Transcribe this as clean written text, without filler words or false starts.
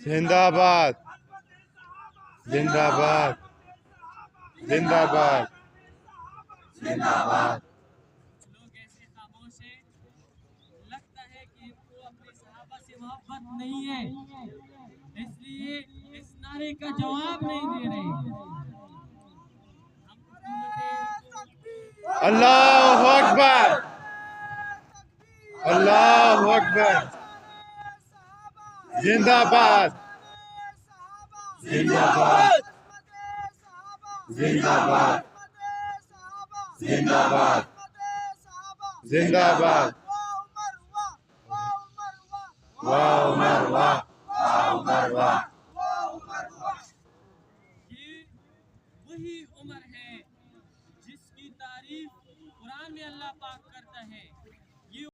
زندہ باد زندہ باد زندہ باد زندہ باد. لوگ ایسے خاموش ہیں، لگتا ہے کہ ان کو اپنے صحابہ سے محبت نہیں ہے، اس لیے اس نعرے کا جواب نہیں دے رہے. اللہ اکبر اللہ اکبر. زندہ باد زندہ باد زندہ باد زندہ باد زندہ باد. واہ عمر واہ واہ عمر واہ واہ عمر واہ.